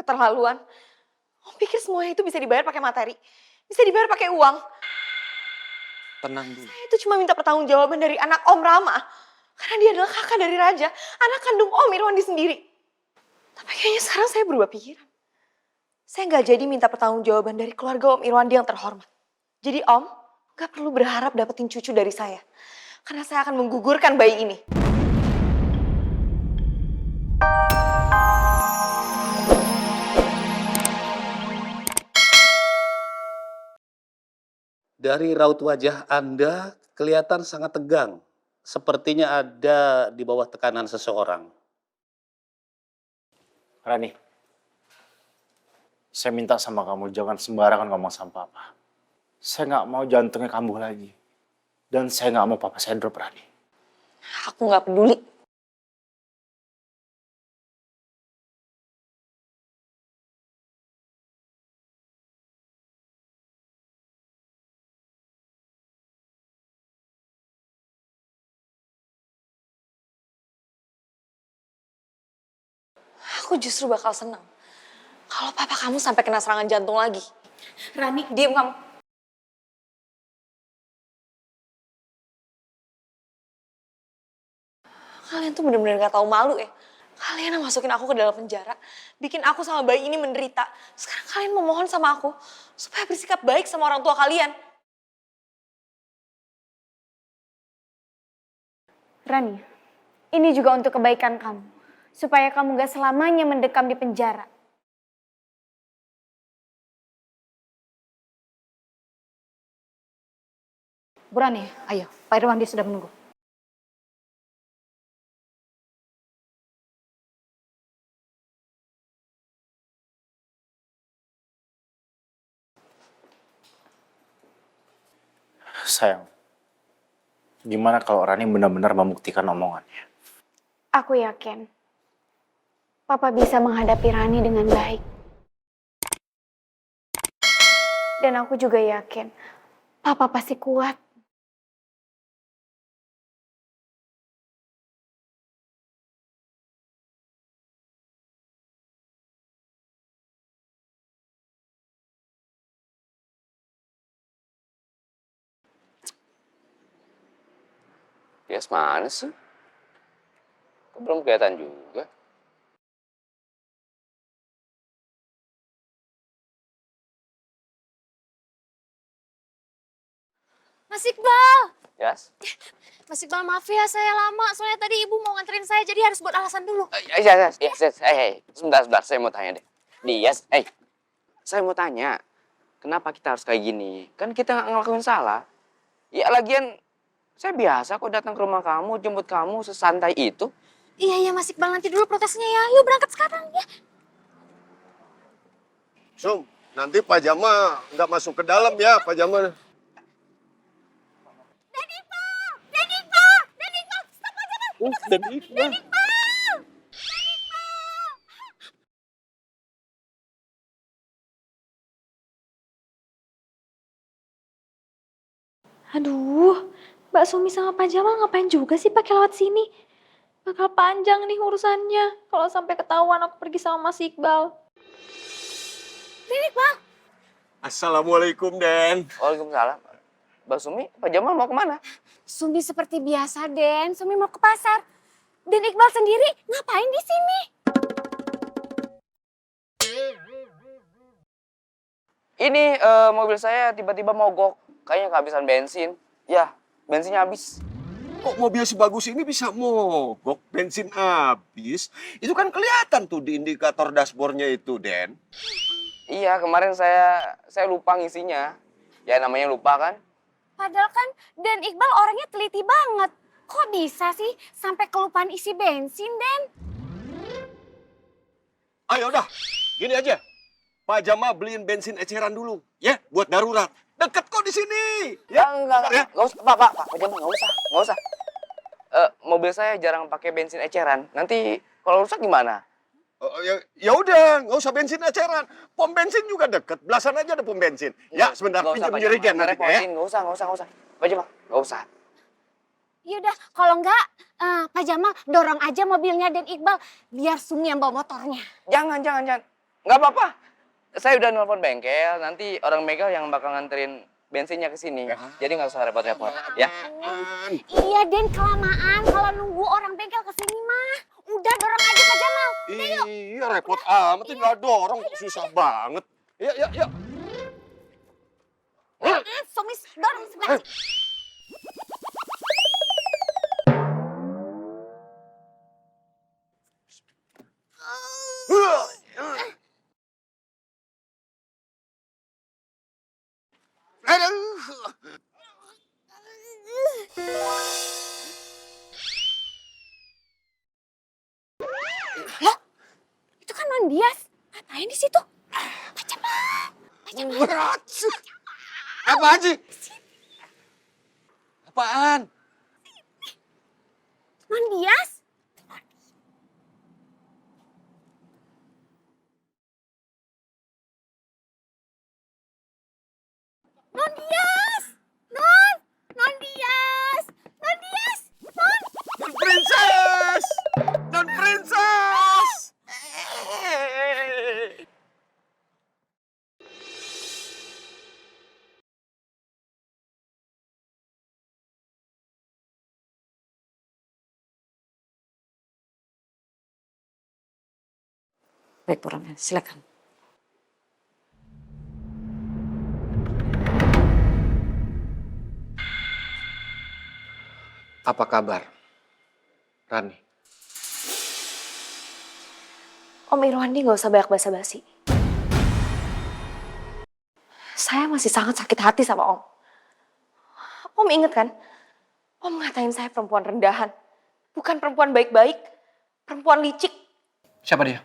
Keterlaluan. Om pikir semuanya itu bisa dibayar pakai materi? Bisa dibayar pakai uang? Tenang dulu. Saya itu cuma minta pertanggungjawaban dari anak Om Rama. Karena dia adalah kakak dari Raja, anak kandung Om Irwandi sendiri. Tapi kayaknya sekarang saya berubah pikiran. Saya nggak jadi minta pertanggungjawaban dari keluarga Om Irwandi yang terhormat. Jadi Om, nggak perlu berharap dapetin cucu dari saya. Karena saya akan menggugurkan bayi ini. Dari raut wajah Anda kelihatan sangat tegang. Sepertinya ada di bawah tekanan seseorang. Rani, saya minta sama kamu jangan sembarangan ngomong sama papa. Saya nggak mau jantungnya kambuh lagi. Dan saya nggak mau papa saya drop, Rani. Aku nggak peduli. Aku justru bakal senang kalau papa kamu sampai kena serangan jantung lagi. Rani, diam kamu. Kalian tuh bener-bener gak tahu malu ya. Kalian yang masukin aku ke dalam penjara, bikin aku sama bayi ini menderita. Sekarang kalian memohon sama aku supaya bersikap baik sama orang tua kalian. Rani, ini juga untuk kebaikan kamu. Supaya kamu gak selamanya mendekam di penjara. Bu Rani, ayo, Pak Irwandi sudah menunggu. Sayang, gimana kalau Rani benar-benar membuktikan omongannya? Aku yakin, Papa bisa menghadapi Rani dengan baik. Dan aku juga yakin, Papa pasti kuat. Tias mana sih? Kok belum kelihatan juga? Mas Iqbal! Yes? Mas Iqbal maaf ya saya lama, soalnya tadi ibu mau nganterin saya jadi harus buat alasan dulu. Yes. Sebentar, saya mau tanya deh. Dias, saya mau tanya. Kenapa kita harus kayak gini? Kan kita nggak ngelakuin salah. Ya lagian, saya biasa kok datang ke rumah kamu, jemput kamu sesantai itu. Iya Mas Iqbal, nanti dulu protesnya ya. Yuk berangkat sekarang ya. Sum, nanti Pak Jama nggak masuk ke dalam ya, Pak Jama. Dan Iqbal, Aduh, Mbak Sumi sama Pak Jamal ngapain juga sih pakai lewat sini? Bakal panjang nih urusannya kalau sampai ketahuan aku pergi sama Mas Iqbal. Dan Iqbal. Assalamualaikum, Den. Waalaikumsalam. Mbak Sumi, Pak Jamal mau kemana? Sumi seperti biasa, Den. Sumi mau ke pasar. Dan Iqbal sendiri ngapain di sini? Ini mobil saya tiba-tiba mogok. Kayaknya kehabisan bensin. Ya, bensinnya habis. Kok mobil sebagus ini bisa mogok, bensin habis? Itu kan kelihatan tuh di indikator dashboardnya itu, Den. Iya, kemarin saya lupa ngisinya. Ya namanya lupa kan. Padahal kan Dan Iqbal orangnya teliti banget. Kok bisa sih sampai kelupaan isi bensin, Den? Ayo dah, gini aja. Pak Jama beliin bensin eceran dulu, ya, buat darurat. Deket kok di sini. Ya, enggak usah, Pak Jamal, enggak usah. Mobil saya jarang pakai bensin eceran. Nanti kalau rusak gimana? Ya udah, nggak usah bensin eceran. Pom bensin juga deket, belasan aja ada pom bensin. Ya, sebentar, Nggak usah, pinjam Pak jerigen Jamal. nanti ya. Nggak usah. Pak Jamal, nggak usah. Yaudah, kalau enggak, Pak Jamal dorong aja mobilnya Dan Iqbal biar Sumi yang bawa motornya. Jangan. nggak apa-apa. Saya udah nelfon bengkel, nanti orang bengkel yang bakal nganterin bensinnya ke sini. Jadi nggak usah repot-repot, ya. Iya, Den, kelamaan kalau nunggu orang bengkel kesini mah. Udah, dorong aja Pak Jamal. Iya, repot amat. Tinggal dorong kok susah banget. Yuk, yuk, yuk. Somis, dorong sebelah. Loh, itu kan Non Dias. Ngapain di situ? Pak Jamal. Pak Jamal. Berat. Apaan sih? Apaan? Non Dias. Non Dias. Non. Non Dias. Non Dias. Non. Non Princess! Non Princess! Baik, Bu Ramya, silakan. Apa kabar, Rani? Om Irwandi nggak usah banyak basa-basi. Saya masih sangat sakit hati sama Om. Om inget kan? Om ngatain saya perempuan rendahan. Bukan perempuan baik-baik. Perempuan licik. Siapa dia?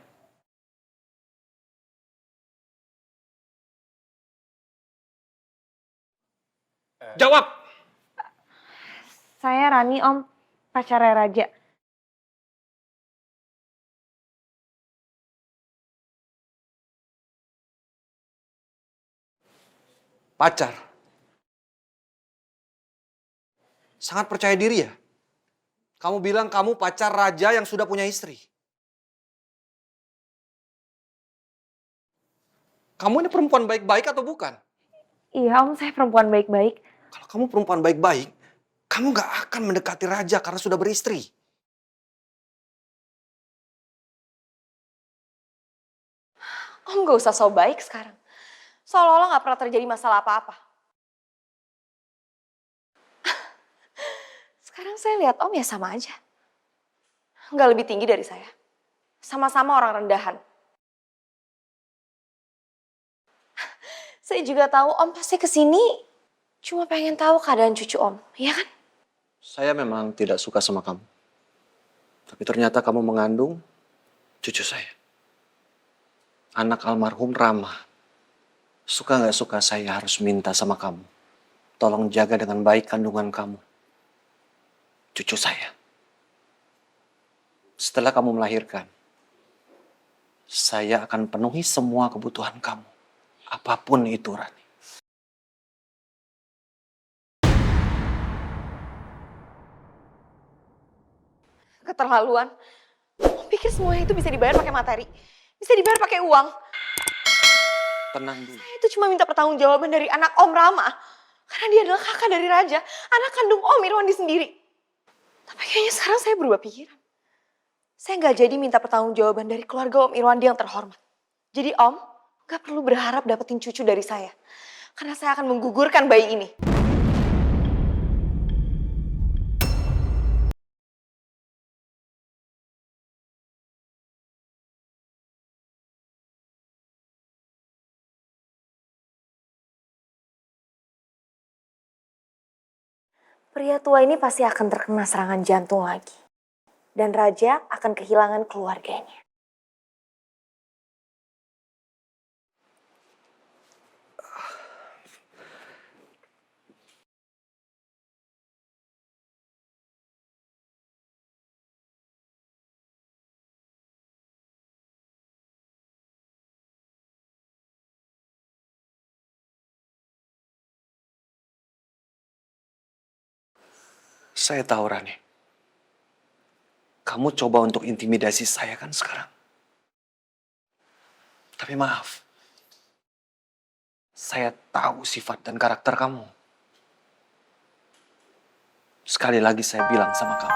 Jawab! Saya Rani, Om. Pacarnya Raja. Pacar. Sangat percaya diri ya? Kamu bilang kamu pacar raja yang sudah punya istri. Kamu ini perempuan baik-baik atau bukan? Iya, Om. Saya perempuan baik-baik. Kalau kamu perempuan baik-baik, kamu gak akan mendekati raja karena sudah beristri. Om gak usah so baik sekarang. Seolah-olah gak pernah terjadi masalah apa-apa. Sekarang saya lihat Om ya sama aja. Gak lebih tinggi dari saya. Sama-sama orang rendahan. Saya juga tahu Om pasti kesini cuma pengen tahu keadaan cucu Om, iya kan? Saya memang tidak suka sama kamu. Tapi ternyata kamu mengandung cucu saya. Anak almarhum Rama. Suka gak suka saya harus minta sama kamu. Tolong jaga dengan baik kandungan kamu. Cucu saya. Setelah kamu melahirkan, saya akan penuhi semua kebutuhan kamu. Apapun itu, Rani. Keterlaluan. Om pikir semuanya itu bisa dibayar pakai materi. Bisa dibayar pakai uang. Tenang dulu. Saya itu cuma minta pertanggungjawaban dari anak Om Rama. Karena dia adalah kakak dari Raja. Anak kandung Om Irwandi sendiri. Tapi kayaknya sekarang saya berubah pikiran. Saya nggak jadi minta pertanggungjawaban dari keluarga Om Irwandi yang terhormat. Jadi Om, nggak perlu berharap dapetin cucu dari saya. Karena saya akan menggugurkan bayi ini. Pria tua ini pasti akan terkena serangan jantung lagi. Dan Raja akan kehilangan keluarganya. Saya tahu, Rani. Kamu coba untuk intimidasi saya kan sekarang? Tapi maaf, saya tahu sifat dan karakter kamu. Sekali lagi saya bilang sama kamu,